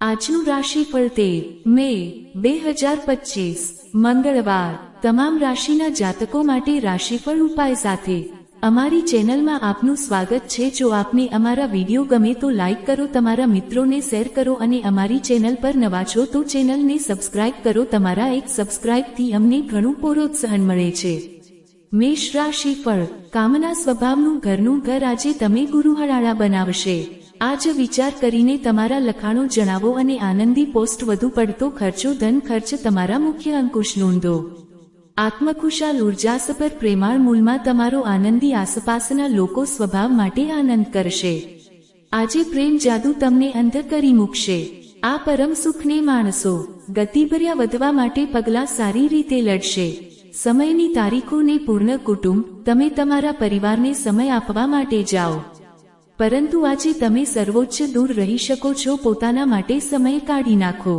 આજનું રાશિફળ 13 મે 2025 મંગળવાર તમામ રાશિના જાતકો માટે રાશિફળ ઉપાય સાથે અમારી ચેનલમાં આપનું સ્વાગત છે। જો આપને અમારા વિડીયો ગમે તો લાઈક કરો, તમારા મિત્રોને શેર કરો અને અમારી ચેનલ પર નવા છો તો ચેનલને સબસ્ક્રાઇબ કરો। તમારા એક સબસ્ક્રાઇબથી અમને ઘણું પ્રોત્સાહન મળે છે। મેષ રાશિફળ કામના સ્વભાવનું ઘરનું ઘર આજે તમે ગુરુહળાળા બનાવશે। આજ વિચાર કરીને તમારા લખાણો જણાવો અને આનંદી પોસ્ટ વધુ પડતો ખર્ચો ધન ખર્ચ તમારા મુખ્ય અંકુશ નોંધો। આત્મખુશાલ ઉર્જાસભર પ્રેમાળ મૂલમાં તમારો આનંદી આસપાસના લોકો સ્વભાવ માટે આનંદ કરશે। આજે પ્રેમ જાદુ તમને અંધ કરી મૂકશે। આ પરમ સુખને માણસો ગતિભર્યા વધવા માટે પગલાં સારી રીતે લડશે। સમયની તારીખોને પૂર્ણ કુટુંબ તમે તમારા પરિવારને સમય આપવા માટે જાઓ, પરંતુ આજે તમે સર્વોચ્ચ દૂર રહી શકો છો। પોતાના માટે સમય કાઢી નાખો।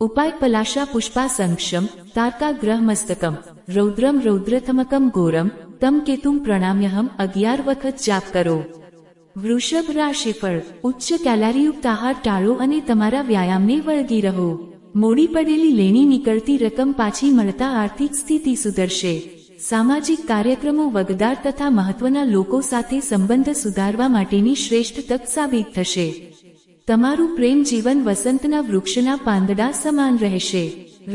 ઉપાય પલાશા પુષ્પા સંક્ષમ તારકા ગ્રહ મસ્તકમ રૌદ્રમ રૌદ્રથમકમ ઘોરમ તમ કેતુમ પ્રણામ્યહમ 11 વખત જાપ કરો। વૃષભ રાશિફળ ઉચ્ચ કેલરીયુક્ત આહાર ટાળો અને તમારા વ્યાયામને વળગી રહો। મોડી પડેલી લેણી નીકળતી રકમ પાછી મળતા આર્થિક સ્થિતિ સુધરશે। સામાજિક કાર્યક્રમો વગદાર તથા મહત્વના લોકો સાથે સંબંધ સુધારવા માટેની શ્રેષ્ઠ તક સાબિત થશે। તમારું પ્રેમ જીવન વસંતના વૃક્ષના પાંદડા સમાન રહેશે।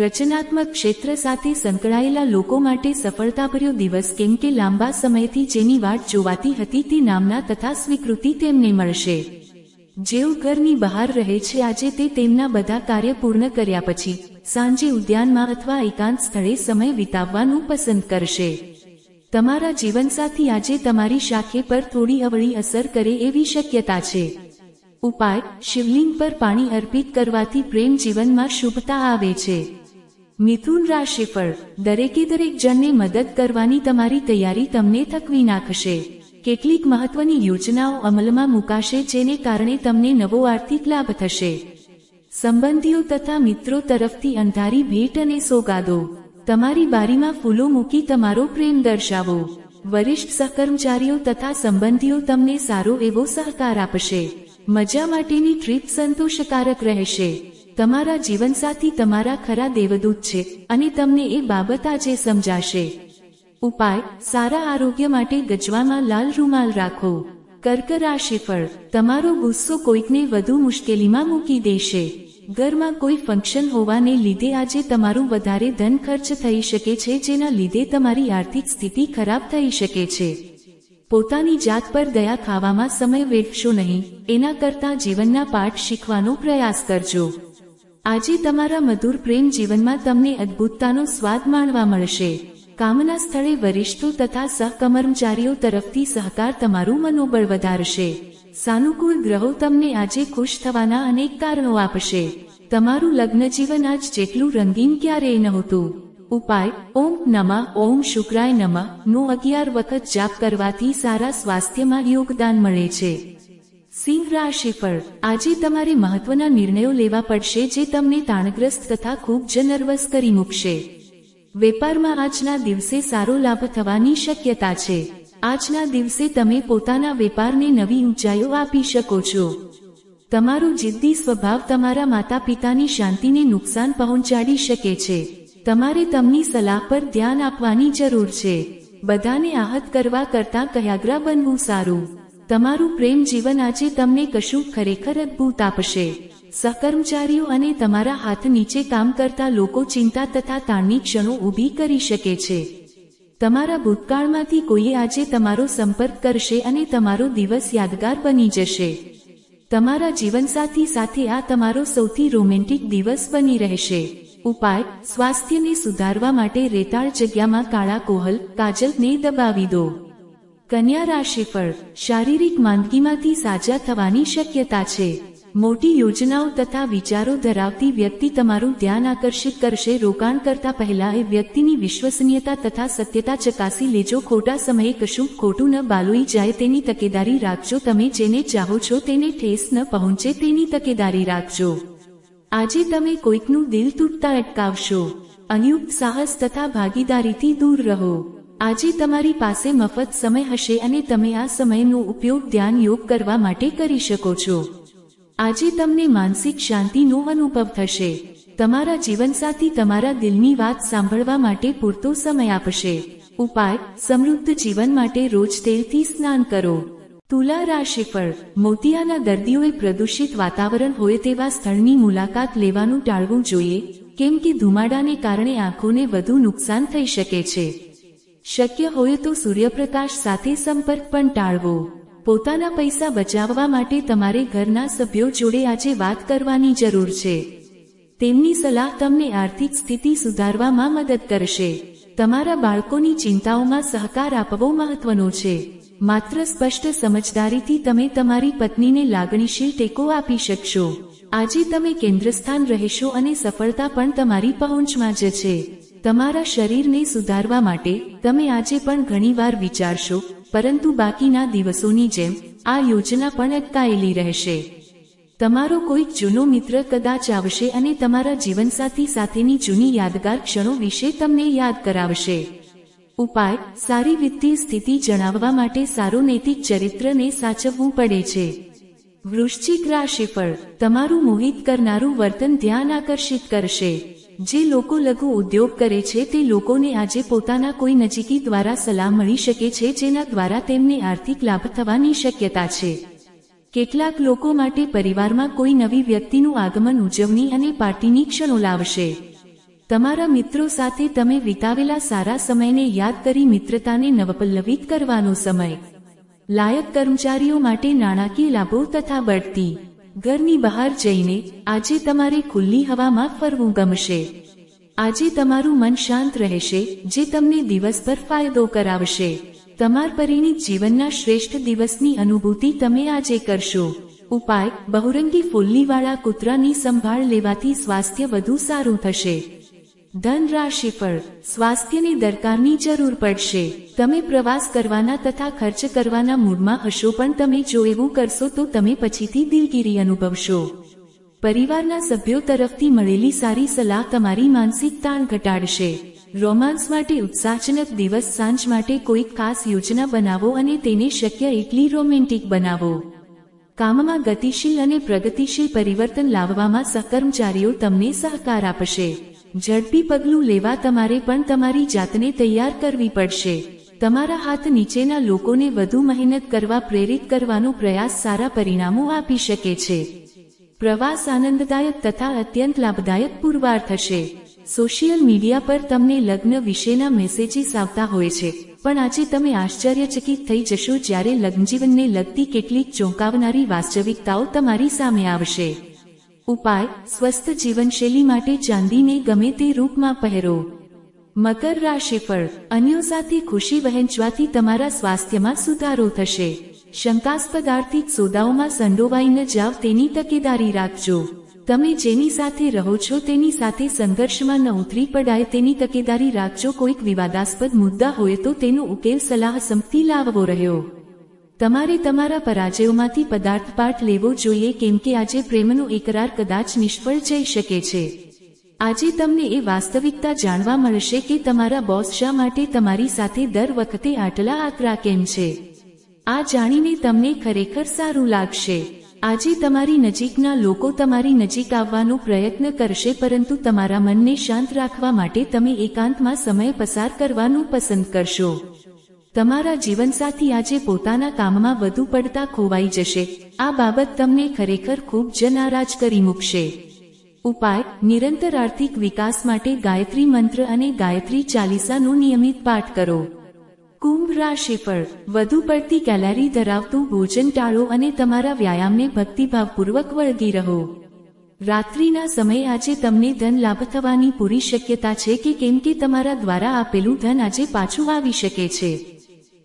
રચનાત્મક ક્ષેત્ર સાથે સંકળાયેલા લોકો માટે સફળતાભર્યો દિવસ, કેમ કે લાંબા સમયથી જેની વાટ જોવાતી હતી તે નામના તથા સ્વીકૃતિ તેમને મળશે। જેઓ ઘરની બહાર રહે છે આજે તે તેમના બધા કાર્ય પૂર્ણ કર્યા પછી સાંજે ઉદ્યાનમાં અથવા એકાંત સ્થળે સમય વિતાવવાનું પસંદ કરશે। તમારા જીવનસાથી આજે તમારી શાખે પર થોડી અવળી અસર કરે એવી શક્યતા છે। ઉપાય શિવલિંગ પર પાણી અર્પિત કરવાથી પ્રેમ જીવનમાં શુભતા આવે છે। મિથુન રાશિફળ દરેક જણને મદદ કરવાની તમારી તૈયારી તમને થકવી નાખશે। કેટલીક મહત્વની યોજનાઓ અમલમાં મુકાશે જેને કારણે તમને નવો આર્થિક લાભ થશે। સંબંધીઓ તથા મિત્રો તરફથી અંધારી ભેટ અને સોગાદો। તમારી બારીમાં ફૂલો મૂકી તમારો પ્રેમ દર્શાવો। વરિષ્ઠ સહકર્મચારીઓ તથા સંબંધીઓ તમને સારો એવો સહકાર આપશે। મજા માટેની ટ્રીપ સંતોષકારક રહેશે। તમારા જીવનસાથી તમારા ખરા દેવદૂત છે અને તમને એ બાબત આજે સમજાશે। ઉપાય સારા આરોગ્ય માટે ગજવામાં લાલ રૂમાલ રાખો। કર્ક રાશિફળ તમારો ગુસ્સો કોઈકને વધુ મુશ્કેલીમાં મૂકી દેશે। ઘરમાં કોઈ ફંક્શન હોવાને લીધે આજે તમારું વધારે ધન ખર્ચ થઈ શકે છે, જેના લીધે તમારી આર્થિક સ્થિતિ ખરાબ થઈ શકે છે। પોતાની જાત પર દયા ખાવામાં સમય વેડફશો નહીં, એના કરતાં જીવનના પાઠ શીખવાનો પ્રયાસ કરજો। આજે તમારા મધુર પ્રેમ જીવનમાં તમને અદ્ભુતતાનો સ્વાદ માણવા મળશે। કામના સ્થળે વરિષ્ઠો તથા સહકર્મચારીઓ તરફથી સહકાર તમારું મનોબળ વધારશે। સાનુકૂળ ગ્રહો તમને આજે ખુશ થવાના અનેક કારણો આપશે। તમારું લગ્ન જીવન આજ જેટલું રંગીન ક્યારેય નહોતું। ઉપાય ઓમ નમઃ ઓમ શુક્રાય નમઃ નો 11 વખત જાપ કરવાથી સારા સ્વાસ્થ્યમાં યોગદાન મળે છે। સિંહ રાશિફળ આજે તમારે મહત્વના નિર્ણયો લેવા પડશે જે તમને તાણગ્રસ્ત તથા ખૂબ જ નર્વસ કરી મૂકશે। વેપારમાં આજના દિવસે સારો લાભ થવાની શક્યતા છે। આજના દિવસે તમે પોતાના વેપારને નવી ઊંચાઈઓ આપી શકો છો। તમારો જિદ્દી સ્વભાવ તમારા માતા પિતાની શાંતિને નુકસાન પહોંચાડી શકે છે। તમારે તેમની સલાહ પર ધ્યાન આપવાની જરૂર છે। બધાને આહત કરવા કરતાં કયાગ્રા બનવું સારું। તમારું પ્રેમ જીવન આજે તમને કશું ખરેખર અદ્ભુત આપશે। સહકર્મચારીઓ અને તમારા હાથ નીચે કામ કરતા લોકો ચિંતા તથા તાણની ક્ષણો ઊભી કરી શકે છે। તમારા ભૂતકાળમાંથી કોઈએ આજે તમારો સંપર્ક કરશે અને તમારો દિવસ યાદગાર બની જશે। તમારા જીવનસાથી સાથે આ તમારો સૌથી રોમેન્ટિક દિવસ બની રહેશે। ઉપાય સ્વાસ્થ્યને સુધારવા માટે રેતાળ જગ્યામાં કાળા કોહલ કાજલને દબાવી દો। કન્યા રાશિફળ શારીરિક માંદગીમાંથી સાજા થવાની શક્યતા છે। મોટી યોજનાઓ તથા વિચારો ધરાવતી વ્યક્તિ તમારું ધ્યાન આકર્ષિત કરશે। રોકાણ કરતા પહેલા એ વ્યક્તિની વિશ્વસનીયતા તથા સત્યતા ચકાસી લેજો। ખોટા સમયે કશું ખોટું ન બાલોઈ જાય તેની તકેદારી રાખજો। તમે જેને ચાહો છો તેને ઠેસ ન પહોંચે તેની તકેદારી રાખજો। આજે તમે કોઈકનું દિલ તૂટતા અટકાવશો। અયુક્ત સાહસ તથા ભાગીદારીથી દૂર રહો। આજે તમારી પાસે મફત સમય હશે અને તમે આ સમયનો ઉપયોગ ધ્યાન યોગ કરવા માટે કરી શકો છો। આજે તમને માનસિક શાંતિનો અનુભવ થશે. તમારા જીવનસાથી તમારા દિલની વાત સાંભળવા માટે પૂરતો સમય આપશે. ઉપાય: સમૃદ્ધ જીવન માટે રોજ તેલથી સ્નાન કરો. તુલા રાશિફળ: મોતિયાના દર્દીઓએ પ્રદૂષિત વાતાવરણ હોય તેવા સ્થળની મુલાકાત લેવાનું ટાળવું જોઈએ, કેમ કે ધુમાડાને કારણે આંખોને વધુ નુકસાન થઈ શકે છે. શક્ય હોય તો સૂર્યપ્રકાશ સાથે સંપર્ક પણ ટાળવો. પોતાના પૈસા બચાવવા માટે તમારે ઘરના સભ્યો જોડે આજે વાત કરવાની જરૂર છે. તેમની સલાહ તમને આર્થિક સ્થિતિ સુધારવામાં મદદ કરશે. તમારા બાળકોની ચિંતાઓમાં સહકાર આપવો મહત્વનો છે. માત્ર સ્પષ્ટ સમજદારીથી તમે તમારી પત્નીને લાગણીશીલ ટેકો આપી શકશો. આજે તમે કેન્દ્રસ્થાન રહેશો અને સફળતા પણ તમારી પહોંચમાં જ છે. તમારા શરીરને સુધારવા માટે તમે આજે પણ ઘણીવાર વિચારશો, પરંતુ બાકીના દિવસોની જેમ આ યોજના પણ અટકાયેલી રહેશે. તમારો કોઈક જૂનો મિત્ર કદાચ આવશે અને તમારા જીવનસાથી સાથેની જૂની યાદગાર ક્ષણો વિશે તમને યાદ કરાવશે. ઉપાય: સારી વિત્તીય સ્થિતિ જણાવવા માટે સારું નૈતિક ચરિત્રને સાચવવું પડે છે. વૃશ્ચિક રાશિફળ: તમારું મોહિત કરનારું વર્તન ધ્યાન આકર્ષિત કરશે. જે લોકો લઘુ ઉદ્યોગ કરે છે તે લોકોને આજે પોતાના કોઈ નજીકી દ્વારા સલાહ મળી શકે છે, જેના દ્વારા તેમને આર્થિક લાભ થવાની શક્યતા છે. કેટલાક લોકો માટે પરિવારમાં કોઈ નવી વ્યક્તિનું આગમન ઉજવણી અને પાર્ટીની ક્ષણો લાવશે. તમારા મિત્રો સાથે તમે વિતાવેલા સારા સમયને યાદ કરી મિત્રતાને નવપલ્લવિત કરવાનો સમય. લાયક કર્મચારીઓ માટે નાણાકીય લાભો તથા બઢતી. ઘરની બહાર જઈને આજે તમારે ખુલ્લી હવામાં ફરવું ગમશે. આજે તમારું મન શાંત રહેશે, જે તમને દિવસભર ફાયદો કરાવશે. તમારા પરિણીત જીવનના શ્રેષ્ઠ દિવસની અનુભૂતિ તમે આજે કરશો. ઉપાય: બહુરંગી ફૂલ્લીવાળા કૂતરાની સંભાળ લેવાથી સ્વાસ્થ્ય વધુ સારું થશે. ધન રાશિફળ: સ્વાસ્થ્યને દરકારની જરૂર પડશે. તમે પ્રવાસ કરવાના તથા ખર્ચ કરવાના મૂડમાં હશો, પણ તમે જો એવું કરશો તો તમે પછીથી દિલગીરી અનુભવશો. પરિવારના સભ્યો તરફથી મળેલી સારી સલાહ તમારી માનસિક તાણ ઘટાડશે. રોમાન્સ માટે ઉત્સાહજનક દિવસ. સાંજ માટે કોઈ ખાસ યોજના બનાવો અને તેને શક્ય એટલી રોમેન્ટિક બનાવો. કામમાં ગતિશીલ અને પ્રગતિશીલ પરિવર્તન લાવવામાં સહકર્મચારીઓ તમને સહકાર આપશે. ઝડપી પગલું લેવા તમારે પણ તમારી જાતને તૈયાર કરવી પડશે. તમારા હાથ નીચેના લોકોને વધુ મહેનત કરવા પ્રેરિત કરવાનો પ્રયાસ સારા પરિણામો આપી શકે છે. પ્રવાસ આનંદદાયક તથા અત્યંત લાભદાયક પુરવાર થશે. સોશિયલ મીડિયા પર તમને લગ્ન વિશેના મેસેજીસ આવતા હોય છે, પણ આજે તમે આશ્ચર્યચકિત થઈ જશો જ્યારે લગ્નજીવનને લગતી કેટલીક ચોંકાવનારી વાસ્તવિકતાઓ તમારી સામે આવશે. ઉપાય: સ્વસ્થ જીવનશૈલી માટે ચાંદીને ગમે તે રૂપમાં પહેરો. મકર રાશિફળ: અન્યો સાથે ખુશી વહેંચવાથી તમારા સ્વાસ્થ્યમાં સુધારો થશે. શંકાસ્પદ આર્થિક સોદાઓમાં સંડોવાઈ ન જાવ તેની તકેદારી રાખજો. તમે જેની સાથે રહો છો તેની સાથે સંઘર્ષમાં ન ઉતરી પડાય તેની તકેદારી રાખજો. કોઈક વિવાદાસ્પદ મુદ્દા હોય તો તેનો ઉકેલ સલાહ સંમતિ લાવવો રહ્યો. તમારે તમારા પરાજયોમાંથી પદાર્થપાઠ લેવો જોઈએ, કેમ કે આજે પ્રેમનો એકરાર કદાચ નિષ્ફળ જઈ શકે છે. આજે તમને એ વાસ્તવિકતા જાણવા મળશે કે તમારા બોસ શા માટે તમારી સાથે દર વખતે આટલા આકરા કેમ છે. આ જાણીને તમને ખરેખર સારું લાગશે. આજે તમારી નજીકના લોકો તમારી નજીક આવવાનો પ્રયત્ન કરશે, પરંતુ તમારા મનને શાંત રાખવા માટે તમે એકાંતમાં સમય પસાર કરવાનું પસંદ કરશો. તમારા જીવનસાથી આજે પોતાના કામમાં વધુ પડતા ખોવાઈ જશે. આ બાબત તમને ખરેખર ખૂબ જ નારાજ કરી મૂકશે. ઉપાય: નિરંતર આર્થિક વિકાસ માટે ગાયત્રી મંત્ર અને ગાયત્રી ચાલીસાનો નિયમિત પાઠ કરો. કુંભ રાશિફળ: વધુ પડતી કેલરી ધરાવતું ભોજન ટાળો અને તમારા વ્યાયામને ભક્તિભાવપૂર્વક વળગી રહો. રાત્રિના સમયે આજે તમને ધન લાભ થવાની પૂરી શક્યતા છે, કેમ કે તમારા દ્વારા આપેલું ધન આજે પાછું આવી શકે છે.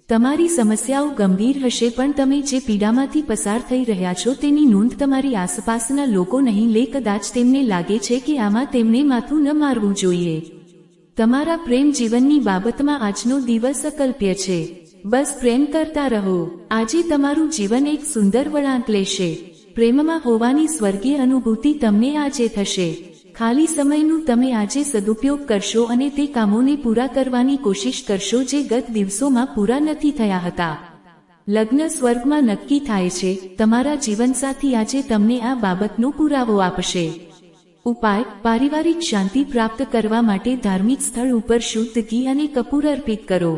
તમારી સમસ્યાઓ ગંભીર હશે, પણ તમે જે પીડામાંથી પસાર થઈ રહ્યા છો તેની નોંધ તમારી આસપાસના લોકો નહીં લે. કદાચ તેમને લાગે છે કે આમાં તેમને માથું ન મારવું જોઈએ. તમારા પ્રેમ જીવનની બાબતમાં આજનો દિવસ અકલ્પ્ય છે. બસ પ્રેમ કરતા રહો. આજે તમારું જીવન એક સુંદર વળાંક લેશે. પ્રેમમાં હોવાની સ્વર્ગીય અનુભૂતિ તમને આજે થશે. ખાલી સમયનું તમે આજે સદુપયોગ કરશો અને તે કામોને પૂરા કરવાની કોશિશ કરશો જે ગત દિવસોમાં પૂરા નથી થયા હતા. લગ્ન સ્વર્ગમાં નક્કી થાય છે. તમારા જીવનસાથી આજે તમને આ બાબતનો પુરાવો આપશે. ઉપાય: પારિવારિક શાંતિ પ્રાપ્ત કરવા માટે ધાર્મિક સ્થળ ઉપર શુદ્ધ ઘી અને કપૂર અર્પિત કરો.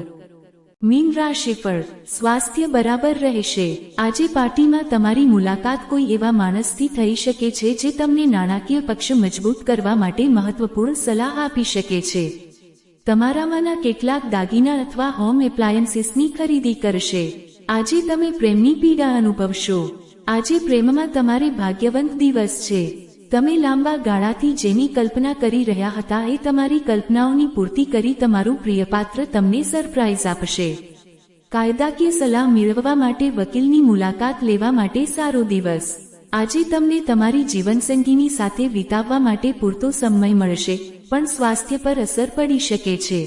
મીન રાશિફળ: સ્વાસ્થ્ય બરાબર રહેશે. આજે પાર્ટીમાં તમારી મુલાકાત કોઈ એવા માણસથી થઈ શકે છે જે તમને નાણાકીય પક્ષ મજબૂત કરવા માટે મહત્વપૂર્ણ સલાહ આપી શકે છે. તમારામાંના કેટલાક દાગીના અથવા હોમ એપ્લાયન્સીસની ખરીદી કરશે. આજે તમે પ્રેમની પીડા અનુભવશો. આજે પ્રેમમાં તમારે ભાગ્યવંત દિવસ છે. તમે લાંબા ગાળાથી જેની કલ્પના કરી રહ્યા હતા એ તમારી કલ્પનાઓની પૂર્તિ કરી તમારું પ્રિયપાત્ર તમને સરપ્રાઇઝ આપશે. કાયદાકીય સલાહ મેળવવા માટે વકીલની મુલાકાત લેવા માટે સારો દિવસ. આજે તમને તમારી જીવનસંગીની સાથે વિતાવવા માટે પૂરતો સમય મળશે, પણ સ્વાસ્થ્ય પર અસર પડી શકે છે.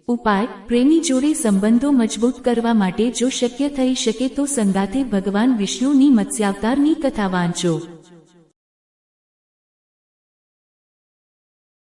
ઉપાય: પ્રેમી જોડે સંબંધો મજબૂત કરવા માટે જો શક્ય થઈ શકે તો સંગાથે ભગવાન વિષ્ણુની મત્સ્યાવતારની કથા વાંચો.